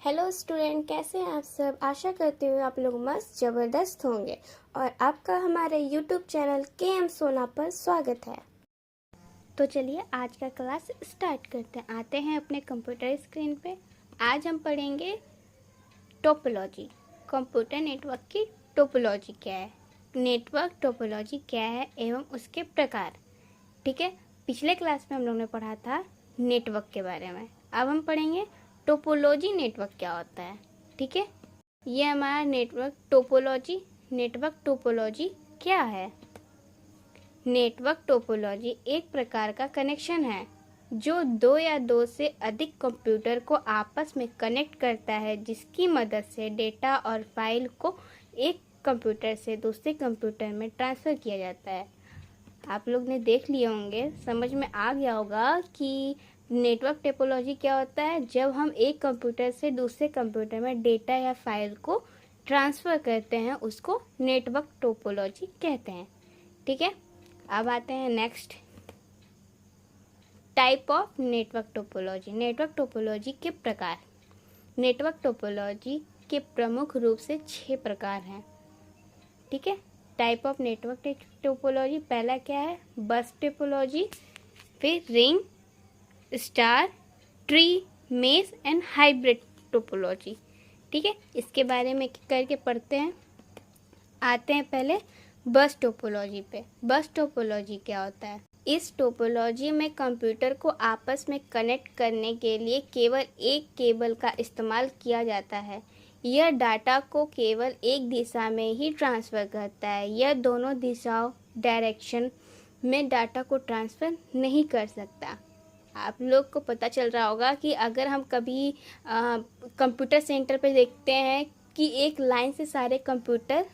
Hello student, कैसे हैं आप सब। आशा करती हूँ आप लोग मस्त ज़बरदस्त होंगे और आपका हमारे यूट्यूब चैनल KM सोना पर स्वागत है। तो चलिए आज का क्लास स्टार्ट करते हैं। आते हैं अपने कंप्यूटर स्क्रीन पे। आज हम पढ़ेंगे टोपोलॉजी। कंप्यूटर नेटवर्क की टोपोलॉजी क्या है, नेटवर्क टोपोलॉजी क्या है एवं उसके प्रकार। ठीक है, पिछले क्लास में हम लोग ने पढ़ा था नेटवर्क के बारे में। अब हम पढ़ेंगे टोपोलॉजी, नेटवर्क क्या होता है। ठीक है, ये हमारा नेटवर्क टोपोलॉजी। नेटवर्क टोपोलॉजी क्या है? नेटवर्क टोपोलॉजी एक प्रकार का कनेक्शन है जो दो या दो से अधिक कंप्यूटर को आपस में कनेक्ट करता है, जिसकी मदद से डेटा और फाइल को एक कंप्यूटर से दूसरे कंप्यूटर में ट्रांसफ़र किया जाता है। आप लोग ने देख लिए होंगे, समझ में आ गया होगा कि नेटवर्क टोपोलॉजी क्या होता है। जब हम एक कंप्यूटर से दूसरे कंप्यूटर में डेटा या फाइल को ट्रांसफ़र करते हैं, उसको नेटवर्क टोपोलॉजी कहते हैं। ठीक है, अब आते हैं next type of network topology. Network topology के प्रकार। नेटवर्क टोपोलॉजी के प्रमुख रूप से 6 प्रकार हैं। ठीक है, टाइप ऑफ नेटवर्क टोपोलॉजी। पहला क्या है? बस टोपोलॉजी, फिर ring, star, tree, mess and hybrid topology. ठीक है, इसके बारे में करके पढ़ते हैं। आते हैं पहले बस टोपोलॉजी पे। बस टोपोलॉजी क्या होता है? इस टोपोलॉजी में कंप्यूटर को आपस में कनेक्ट करने के लिए केवल एक केबल का इस्तेमाल किया जाता है। यह डाटा को केवल एक दिशा में ही ट्रांसफ़र करता है। यह दोनों दिशाओं डायरेक्शन में डाटा को ट्रांसफ़र नहीं कर सकता। आप लोग को पता चल रहा होगा कि अगर हम कभी कंप्यूटर सेंटर पे देखते हैं कि एक लाइन से सारे कंप्यूटर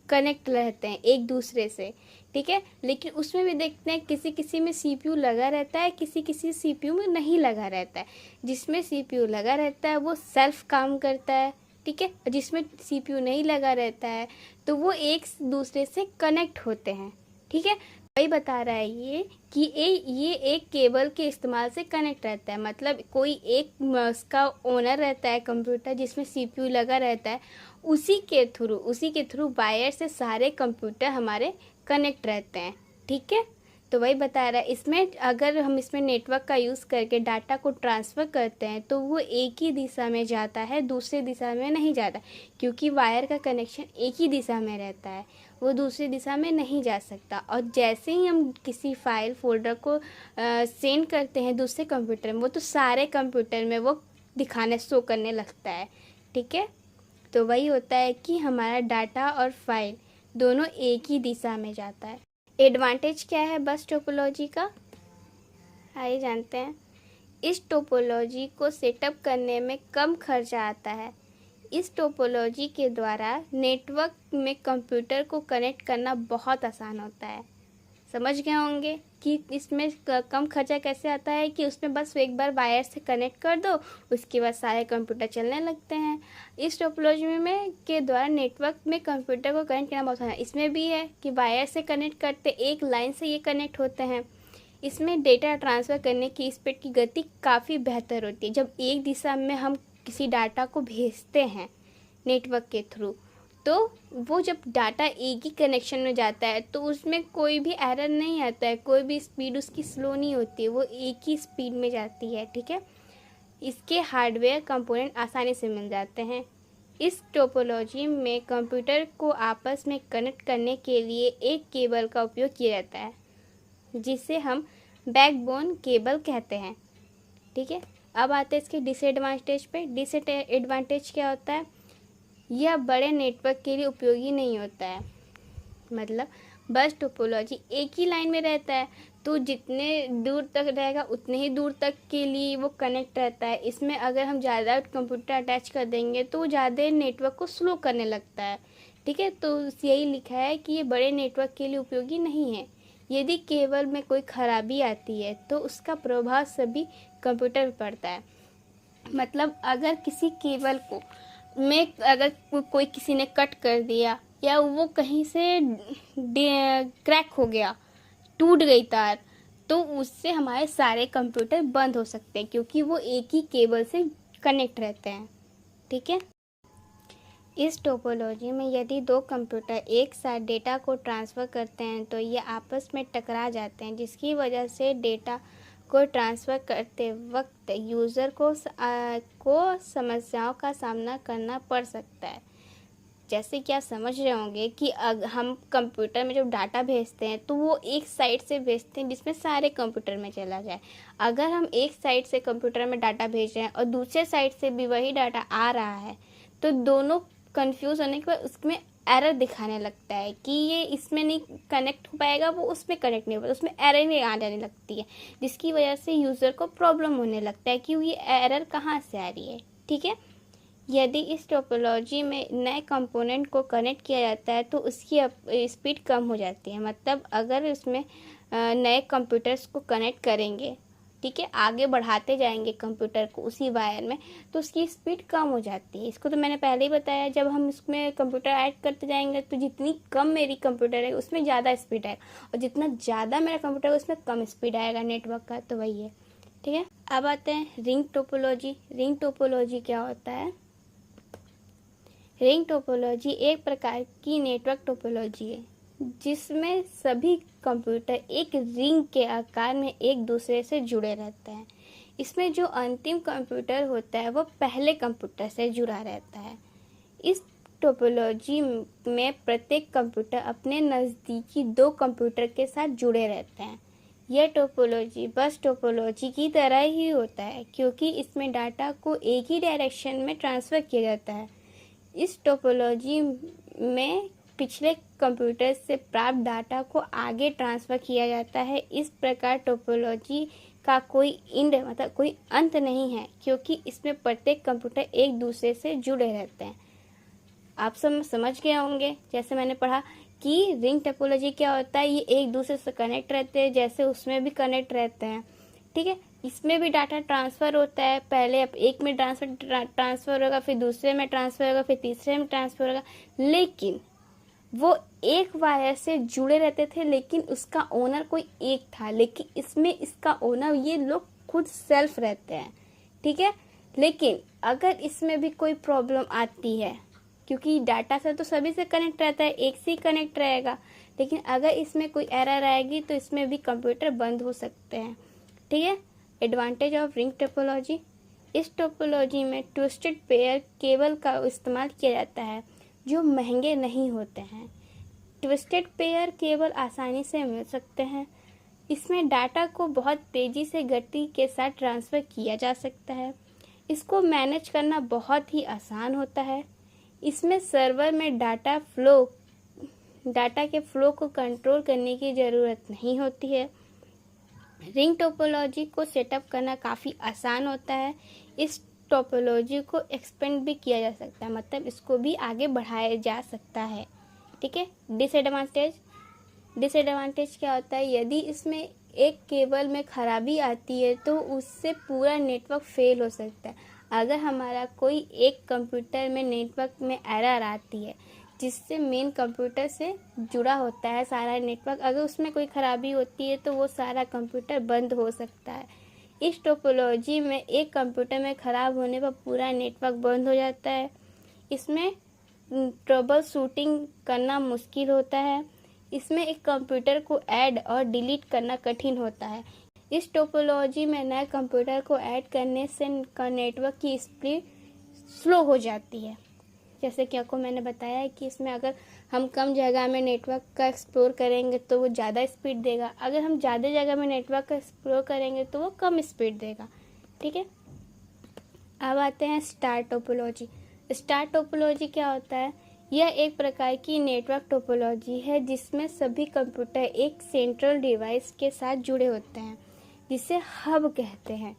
कनेक्ट रहते हैं एक दूसरे से। ठीक है, लेकिन उसमें भी देखते हैं किसी किसी में CPU लगा रहता है, किसी किसी CPU में नहीं लगा रहता है। जिसमें CPU लगा रहता है वो सेल्फ काम करता है। ठीक है, जिसमें CPU नहीं लगा रहता है तो वो एक दूसरे से कनेक्ट होते हैं। ठीक है, वही बता रहा है ये कि ये एक केबल के इस्तेमाल से कनेक्ट रहता है। मतलब कोई एक उसका ओनर रहता है कंप्यूटर जिसमें CPU लगा रहता है, उसी के थ्रू वायर से सारे कंप्यूटर हमारे कनेक्ट रहते हैं। ठीक है, तो वही बता रहा है इसमें अगर हम इसमें नेटवर्क का यूज़ करके डाटा को ट्रांसफ़र करते हैं तो वो एक ही दिशा में जाता है, दूसरी दिशा में नहीं जाता, क्योंकि वायर का कनेक्शन एक ही दिशा में रहता है, वो दूसरी दिशा में नहीं जा सकता। और जैसे ही हम किसी फाइल फोल्डर को सेंड करते हैं दूसरे कंप्यूटर में, वो तो सारे कंप्यूटर में वो दिखाने शो करने लगता है। ठीक है, तो वही होता है कि हमारा डाटा और फाइल दोनों एक ही दिशा में जाता है। एडवांटेज क्या है बस टोपोलॉजी का, आइए जानते हैं। इस टोपोलॉजी को सेटअप करने में कम खर्चा आता है। इस टोपोलॉजी के द्वारा नेटवर्क में कंप्यूटर को कनेक्ट करना बहुत आसान होता है। समझ गए होंगे कि इसमें कम खर्चा कैसे आता है कि उसमें बस एक बार वायर से कनेक्ट कर दो, उसके बाद सारे कंप्यूटर चलने लगते हैं। इस टोपोलॉजी में के द्वारा नेटवर्क में कंप्यूटर को कनेक्ट करना बहुत आसान है। इसमें भी है कि वायर से कनेक्ट करते एक लाइन से ये कनेक्ट होते हैं। इसमें डेटा ट्रांसफ़र करने की स्पीड की गति काफ़ी बेहतर होती है। जब एक दिशा में हम किसी डाटा को भेजते हैं नेटवर्क के थ्रू, तो वो जब डाटा एक ही कनेक्शन में जाता है तो उसमें कोई भी एरर नहीं आता है, कोई भी स्पीड उसकी स्लो नहीं होती है, वो एक ही स्पीड में जाती है। ठीक है, इसके हार्डवेयर कंपोनेंट आसानी से मिल जाते हैं। इस टोपोलॉजी में कंप्यूटर को आपस में कनेक्ट करने के लिए एक केबल का उपयोग किया जाता है, जिसे हम बैकबोन केबल कहते हैं। ठीक है, अब आते हैं इसके डिसएडवांटेज पे। डिसएडवांटेज क्या होता है? यह बड़े नेटवर्क के लिए उपयोगी नहीं होता है। मतलब बस टोपोलॉजी एक ही लाइन में रहता है तो जितने दूर तक रहेगा उतने ही दूर तक के लिए वो कनेक्ट रहता है। इसमें अगर हम ज़्यादा कंप्यूटर अटैच कर देंगे तो वो ज़्यादा नेटवर्क को स्लो करने लगता है। ठीक है, तो यही लिखा है कि ये बड़े नेटवर्क के लिए उपयोगी नहीं है। यदि केबल में कोई खराबी आती है तो उसका प्रभाव सभी कंप्यूटर पर पड़ता है। मतलब अगर किसी केबल को में अगर कोई किसी ने कट कर दिया या वो कहीं से क्रैक हो गया, टूट गई तार, तो उससे हमारे सारे कंप्यूटर बंद हो सकते हैं, क्योंकि वो एक ही केबल से कनेक्ट रहते हैं। ठीक है। इस टोपोलॉजी में यदि दो कंप्यूटर एक साथ डेटा को ट्रांसफ़र करते हैं तो ये आपस में टकरा जाते हैं, जिसकी वजह से डेटा को ट्रांसफ़र करते वक्त यूज़र को समस्याओं का सामना करना पड़ सकता है। जैसे कि आप समझ रहे होंगे कि हम कंप्यूटर में जब डाटा भेजते हैं तो वो एक साइड से भेजते हैं जिसमें सारे कंप्यूटर में चला जाए। अगर हम एक साइड से कंप्यूटर में डाटा भेज रहे हैं और दूसरे साइड से भी वही डाटा आ रहा है तो दोनों कंफ्यूज होने के बाद उसमें एरर दिखाने लगता है कि ये इसमें नहीं कनेक्ट हो पाएगा, वो उसमें कनेक्ट नहीं हो पाएगा, उसमें एरर नहीं आ जाने लगती है, जिसकी वजह से यूज़र को प्रॉब्लम होने लगता है कि ये एरर कहाँ से आ रही है। ठीक है। यदि इस टोपोलॉजी में नए कंपोनेंट को कनेक्ट किया जाता है तो उसकी स्पीड कम हो जाती है। मतलब अगर इसमें नए कंप्यूटर्स को कनेक्ट करेंगे, ठीक है, आगे बढ़ाते जाएंगे कंप्यूटर को उसी वायर में, तो उसकी स्पीड कम हो जाती है। इसको तो मैंने पहले ही बताया, जब हम इसमें कंप्यूटर ऐड करते जाएंगे तो जितनी कम मेरी कंप्यूटर है उसमें ज़्यादा स्पीड आएगा और जितना ज़्यादा मेरा कंप्यूटर है उसमें कम स्पीड आएगा नेटवर्क का। तो वही है। ठीक है। अब आते हैं रिंग टोपोलॉजी। रिंग टोपोलॉजी क्या होता है? रिंग टोपोलॉजी एक प्रकार की नेटवर्क टोपोलॉजी है जिसमें सभी कंप्यूटर एक रिंग के आकार में एक दूसरे से जुड़े रहते हैं। इसमें जो अंतिम कंप्यूटर होता है वो पहले कंप्यूटर से जुड़ा रहता है। इस टोपोलॉजी में प्रत्येक कंप्यूटर अपने नज़दीकी दो कंप्यूटर के साथ जुड़े रहते हैं। यह टोपोलॉजी बस टोपोलॉजी की तरह ही होता है क्योंकि इसमें डाटा को एक ही डायरेक्शन में ट्रांसफ़र किया जाता है। इस टोपोलॉजी में पिछले कंप्यूटर से प्राप्त डाटा को आगे ट्रांसफ़र किया जाता है। इस प्रकार टोपोलॉजी का कोई मतलब कोई अंत नहीं है क्योंकि इसमें प्रत्येक कंप्यूटर एक दूसरे से जुड़े रहते हैं। आप सब समझ गए होंगे। जैसे मैंने पढ़ा कि रिंग टोपोलॉजी क्या होता है, ये एक दूसरे से कनेक्ट रहते हैं, जैसे उसमें भी कनेक्ट रहते हैं। ठीक है। इसमें भी डाटा ट्रांसफ़र होता है, पहले अब एक में ट्रांसफ़र होगा, फिर दूसरे में ट्रांसफ़र होगा, फिर तीसरे में ट्रांसफ़र होगा, लेकिन वो एक वायर से जुड़े रहते थे लेकिन उसका ओनर कोई एक था। लेकिन इसमें इसका ओनर ये लोग खुद सेल्फ रहते हैं। ठीक है। लेकिन अगर इसमें भी कोई प्रॉब्लम आती है, क्योंकि डाटा से तो सभी से कनेक्ट रहता है, एक से ही कनेक्ट रहेगा, लेकिन अगर इसमें कोई एरर आएगी तो इसमें भी कंप्यूटर बंद हो सकते हैं। ठीक है। Advantage of ring topology. इस टोपोलॉजी में ट्विस्टेड पेयर केबल का इस्तेमाल किया जाता है जो महंगे नहीं होते हैं। ट्विस्टेड पेयर केबल आसानी से मिल सकते हैं। इसमें डाटा को बहुत तेज़ी से गति के साथ ट्रांसफ़र किया जा सकता है। इसको मैनेज करना बहुत ही आसान होता है। इसमें सर्वर में डाटा के फ्लो को कंट्रोल करने की ज़रूरत नहीं होती है। रिंग टोपोलॉजी को सेटअप करना काफ़ी आसान होता है। इस टोपोलॉजी को एक्सपेंड भी किया जा सकता है, मतलब इसको भी आगे बढ़ाया जा सकता है। ठीक है। डिसएडवांटेज क्या होता है? यदि इसमें एक केबल में खराबी आती है तो उससे पूरा नेटवर्क फेल हो सकता है। अगर हमारा कोई एक कंप्यूटर में नेटवर्क में एरर आती है जिससे मेन कंप्यूटर से जुड़ा होता है सारा नेटवर्क, अगर उसमें कोई खराबी होती है तो वो सारा कंप्यूटर बंद हो सकता है। इस टोपोलॉजी में एक कंप्यूटर में ख़राब होने पर पूरा नेटवर्क बंद हो जाता है। इसमें ट्रबल शूटिंग करना मुश्किल होता है। इसमें एक कंप्यूटर को ऐड और डिलीट करना कठिन होता है। इस टोपोलॉजी में नए कंप्यूटर को ऐड करने से नेटवर्क की स्पीड स्लो हो जाती है। जैसे कि आपको मैंने बताया कि इसमें अगर हम कम जगह में नेटवर्क का एक्सप्लोर करेंगे तो वो ज़्यादा स्पीड देगा, अगर हम ज़्यादा जगह में नेटवर्क का एक्सप्लोर करेंगे तो वो कम स्पीड देगा। ठीक है। अब आते हैं स्टार टोपोलॉजी। स्टार टोपोलॉजी क्या होता है? यह एक प्रकार की नेटवर्क टोपोलॉजी है जिसमें सभी कंप्यूटर एक सेंट्रल डिवाइस के साथ जुड़े होते हैं जिसे हब कहते हैं।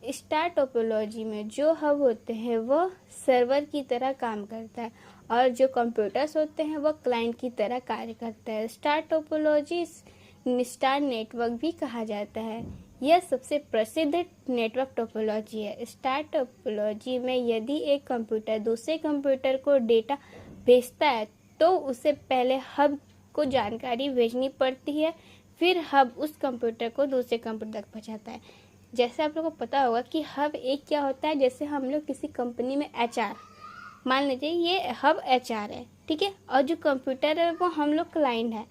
स्टार टोपोलॉजी में जो हब होते हैं वो सर्वर की तरह काम करता है और जो कंप्यूटर्स होते हैं वो क्लाइंट की तरह कार्य करता है। स्टार टोपोलॉजी स्टार नेटवर्क भी कहा जाता है। यह सबसे प्रसिद्ध नेटवर्क टोपोलॉजी है। स्टार टोपोलॉजी में यदि एक कंप्यूटर दूसरे कंप्यूटर को डेटा भेजता है तो उसे पहले हब को जानकारी भेजनी पड़ती है, फिर हब उस कंप्यूटर को दूसरे कंप्यूटर तक पहुंचाता है। जैसे आप लोगों को पता होगा कि हब एक क्या होता है, जैसे हम लोग किसी कंपनी में HR, मान लीजिए ये हब HR है, ठीक है, और जो कंप्यूटर है वो हम लोग क्लाइंट है,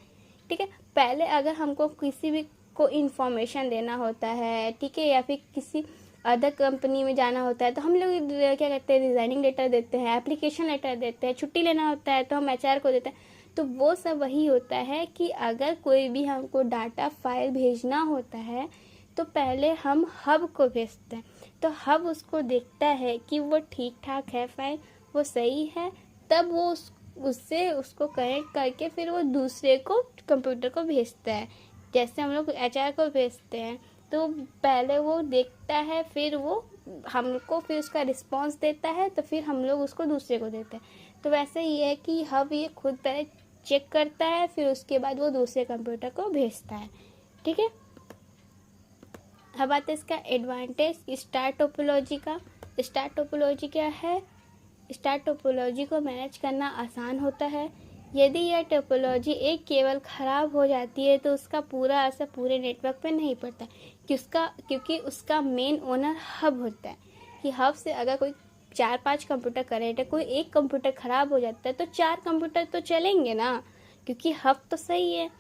ठीक है। पहले अगर हमको किसी भी को इन्फॉर्मेशन देना होता है, ठीक है, या फिर किसी अदर कंपनी में जाना होता है तो हम लोग क्या करते हैं, रिजाइनिंग लेटर देते हैं, एप्लीकेशन लेटर देते हैं, छुट्टी लेना होता है तो हम HR को देते हैं। तो वो सब वही होता है कि अगर कोई भी हमको डाटा फाइल भेजना होता है तो पहले हम हब को भेजते हैं, तो हब उसको देखता है कि वो ठीक ठाक है, फाइल वो सही है, तब वो उससे उसको कनेक्ट करके फिर वो दूसरे को कंप्यूटर को भेजता है। जैसे हम लोग HR को भेजते हैं तो पहले वो देखता है, फिर वो हमको फिर उसका रिस्पांस देता है, तो फिर हम लोग उसको दूसरे को देते हैं। तो वैसे ये है कि हब ये खुद पहले चेक करता है, फिर उसके बाद वो दूसरे कंप्यूटर को भेजता है, ठीक है। अब आते हैं इसका एडवांटेज स्टार टोपोलॉजी का। स्टार टोपोलॉजी क्या है? स्टार टोपोलॉजी को मैनेज करना आसान होता है। यदि यह टोपोलॉजी एक केबल खराब हो जाती है तो उसका पूरा असर पूरे नेटवर्क पे नहीं पड़ता, क्योंकि उसका मेन ओनर हब होता है। कि हब से अगर कोई 4-5 कंप्यूटर कनेक्ट है, कोई एक कंप्यूटर खराब हो जाता है तो 4 कंप्यूटर तो चलेंगे ना, क्योंकि हब तो सही है।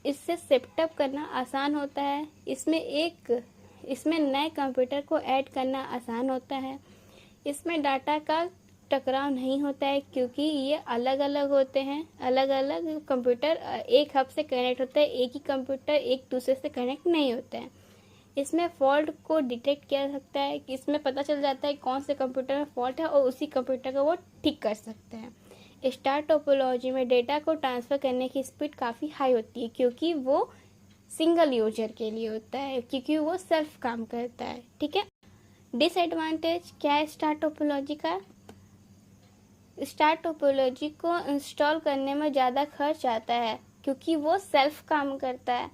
इससे सेटअप करना आसान होता है। इसमें नए कंप्यूटर को ऐड करना आसान होता है। इसमें डाटा का टकराव नहीं होता है, क्योंकि ये अलग अलग होते हैं। अलग अलग कंप्यूटर एक हब से कनेक्ट होता है, एक ही कंप्यूटर एक दूसरे से कनेक्ट नहीं होता है। इसमें फॉल्ट को डिटेक्ट किया जा सकता है, कि इसमें पता चल जाता है कौन से कंप्यूटर में फॉल्ट है और उसी कंप्यूटर को वो ठीक कर सकते हैं। स्टार टोपोलॉजी में डेटा को ट्रांसफ़र करने की स्पीड काफ़ी हाई होती है, क्योंकि वो सिंगल यूजर के लिए होता है, क्योंकि वो सेल्फ काम करता है, ठीक है। डिसएडवांटेज क्या है स्टार टोपोलॉजी का? स्टार टोपोलॉजी को इंस्टॉल करने में ज़्यादा खर्च आता है, क्योंकि वो सेल्फ काम करता है।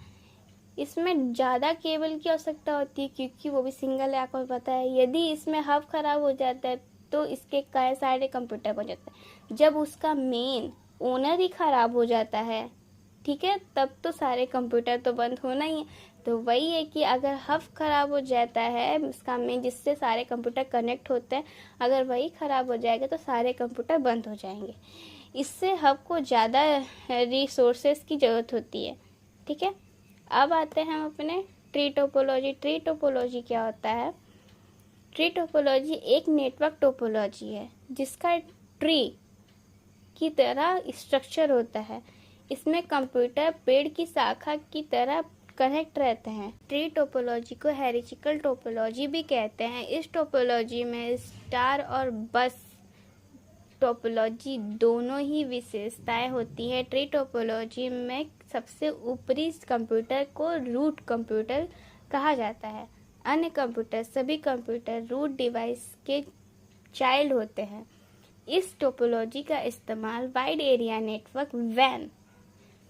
इसमें ज़्यादा केबल की आवश्यकता होती है, क्योंकि वो भी सिंगल है, आपको पता है। यदि इसमें हब खराब हो जाता है तो इसके कई सारे कंप्यूटर बन जाते हैं। जब उसका मेन ओनर ही खराब हो जाता है, ठीक है, तब तो सारे कंप्यूटर तो बंद होना ही है। तो वही है कि अगर हब खराब हो जाता है, इसका मेन जिससे सारे कंप्यूटर कनेक्ट होते हैं, अगर वही खराब हो जाएगा तो सारे कंप्यूटर बंद हो जाएंगे। इससे हब को ज़्यादा रिसोर्सेज की ज़रूरत होती है, ठीक है। अब आते हैं हम अपने ट्री टोपोलॉजी। ट्री टोपोलॉजी क्या होता है? ट्री टोपोलॉजी एक नेटवर्क टोपोलॉजी है जिसका ट्री की तरह स्ट्रक्चर होता है। इसमें कंप्यूटर पेड़ की शाखा की तरह कनेक्ट रहते हैं। ट्री टोपोलॉजी को हेरिचिकल टोपोलॉजी भी कहते हैं। इस टोपोलॉजी में स्टार और बस टोपोलॉजी दोनों ही विशेषताएं होती हैं। ट्री टोपोलॉजी में सबसे ऊपरी कंप्यूटर को रूट कंप्यूटर कहा जाता है। अन्य कंप्यूटर सभी कंप्यूटर रूट डिवाइस के चाइल्ड होते हैं। इस टोपोलॉजी का इस्तेमाल वाइड एरिया नेटवर्क वैन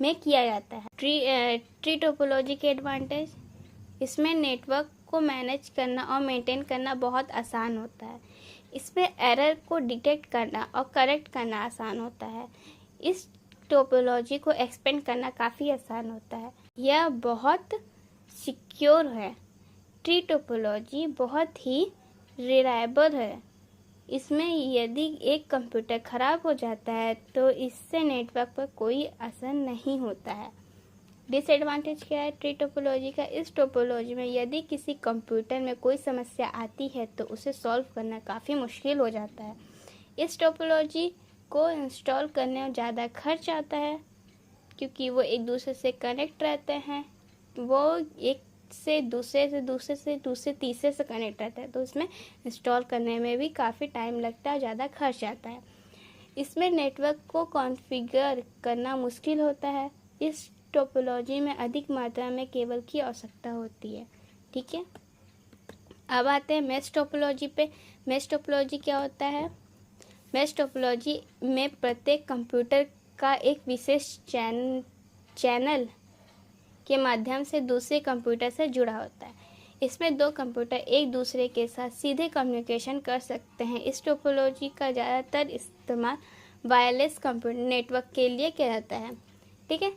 में किया जाता है। ट्री टोपोलॉजी के एडवांटेज, इसमें नेटवर्क को मैनेज करना और मेंटेन करना बहुत आसान होता है। इसमें एरर को डिटेक्ट करना और करेक्ट करना आसान होता है। इस टोपोलॉजी को एक्सपेंड करना काफ़ी आसान होता है। यह बहुत सिक्योर है। ट्री टोपोलॉजी बहुत ही रिलायबल है। इसमें यदि एक कंप्यूटर खराब हो जाता है तो इससे नेटवर्क पर कोई असर नहीं होता है। डिसएडवांटेज क्या है ट्री टोपोलॉजी का? इस टोपोलॉजी में यदि किसी कंप्यूटर में कोई समस्या आती है तो उसे सॉल्व करना काफ़ी मुश्किल हो जाता है। इस टोपोलॉजी को इंस्टॉल करने में ज़्यादा खर्च आता है, क्योंकि वो एक दूसरे से कनेक्ट रहते हैं। वो एक से दूसरे तीसरे से कनेक्ट रहता है, तो इसमें इंस्टॉल करने में भी काफ़ी टाइम लगता है, ज़्यादा खर्च आता है। इसमें नेटवर्क को कॉन्फ़िगर करना मुश्किल होता है। इस टोपोलॉजी में अधिक मात्रा में केबल की आवश्यकता होती है, ठीक है। अब आते हैं मेश टोपोलॉजी पे। मेश टोपोलॉजी क्या होता है? मेश टोपोलॉजी में प्रत्येक कंप्यूटर का एक विशेष चैनल के माध्यम से दूसरे कंप्यूटर से जुड़ा होता है। इसमें दो कंप्यूटर एक दूसरे के साथ सीधे कम्युनिकेशन कर सकते हैं। इस टोपोलॉजी का ज़्यादातर इस्तेमाल वायरलेस कंप्यूटर नेटवर्क के लिए किया जाता है, ठीक है।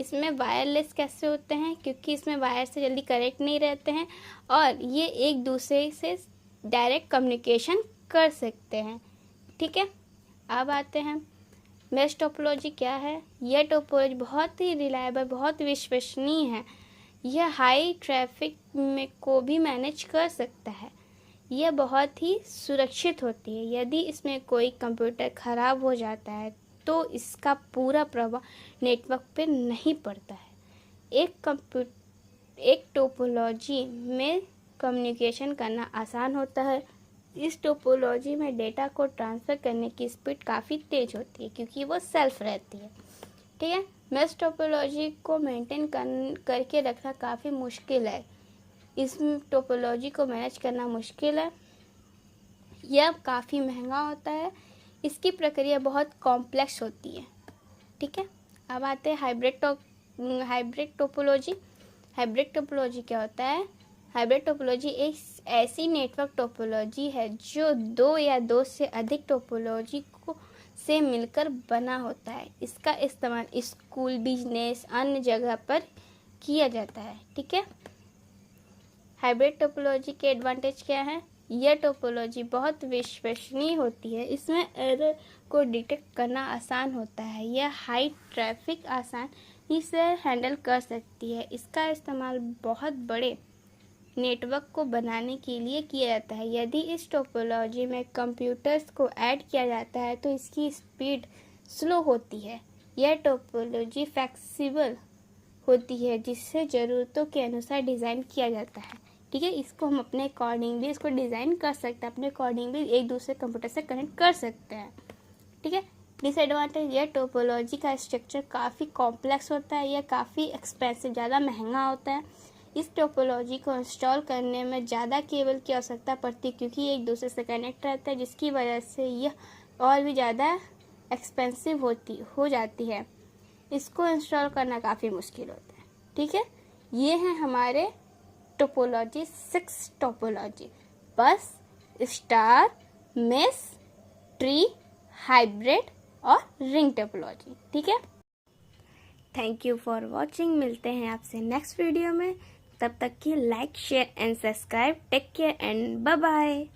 इसमें वायरलेस कैसे होते हैं, क्योंकि इसमें वायर से जल्दी कनेक्ट नहीं रहते हैं और ये एक दूसरे से डायरेक्ट कम्युनिकेशन कर सकते हैं। ठीक है, अब आते हैं मेश टोपोलॉजी क्या है। यह टोपोलॉजी बहुत ही रिलायबल, बहुत विश्वसनीय है। यह हाई ट्रैफिक में को भी मैनेज कर सकता है। यह बहुत ही सुरक्षित होती है। यदि इसमें कोई कंप्यूटर ख़राब हो जाता है तो इसका पूरा प्रभाव नेटवर्क पर नहीं पड़ता है। एक टोपोलॉजी में कम्युनिकेशन करना आसान होता है। इस टोपोलॉजी में डेटा को ट्रांसफ़र करने की स्पीड काफ़ी तेज़ होती है क्योंकि वो सेल्फ रहती है। ठीक है, मेश टोपोलॉजी को मेंटेन करके रखना काफ़ी मुश्किल है। इस टोपोलॉजी को मैनेज करना मुश्किल है। यह काफ़ी महंगा होता है। इसकी प्रक्रिया बहुत कॉम्प्लेक्स होती है। ठीक है, अब आते हैं हाइब्रिड टोपोलॉजी। हाइब्रिड टोपोलॉजी क्या होता है? हाइब्रिड टोपोलॉजी एक ऐसी नेटवर्क टोपोलॉजी है जो दो या दो से अधिक टोपोलॉजी को से मिलकर बना होता है। इसका इस्तेमाल स्कूल, बिजनेस, अन्य जगह पर किया जाता है। ठीक है, हाइब्रिड टोपोलॉजी के एडवांटेज क्या है? यह टोपोलॉजी बहुत विश्वसनीय होती है। इसमें एरर को डिटेक्ट करना आसान होता है। यह हाई ट्रैफिक आसानी से हैंडल कर सकती है। इसका इस्तेमाल बहुत बड़े नेटवर्क को बनाने के लिए किया जाता है। यदि इस टोपोलॉजी में कंप्यूटर्स को ऐड किया जाता है तो इसकी स्पीड स्लो होती है। यह टोपोलॉजी फ्लेक्सिबल होती है जिससे ज़रूरतों के अनुसार डिज़ाइन किया जाता है। ठीक है, इसको हम अपने अकॉर्डिंगली इसको डिज़ाइन कर सकते हैं, अपने अकॉर्डिंगली एक दूसरे कंप्यूटर से कनेक्ट कर सकते हैं। ठीक है, डिसएडवांटेज, यह टोपोलॉजी का स्ट्रक्चर काफ़ी कॉम्प्लेक्स होता है। यह काफ़ी एक्सपेंसिव, ज़्यादा महंगा होता है। इस टोपोलॉजी को इंस्टॉल करने में ज़्यादा केबल की आवश्यकता पड़ती है क्योंकि एक दूसरे से कनेक्ट रहता है, जिसकी वजह से यह और भी ज़्यादा एक्सपेंसिव हो जाती है। इसको इंस्टॉल करना काफ़ी मुश्किल होता है। ठीक है, ये हैं हमारे टोपोलॉजी 6 टोपोलॉजी: बस, स्टार, मेश, ट्री, हाइब्रिड और रिंग टोपोलॉजी। ठीक है, थैंक यू फॉर वॉचिंग। मिलते हैं आपसे नेक्स्ट वीडियो में। तब तक के like, share and subscribe. Take care and bye bye.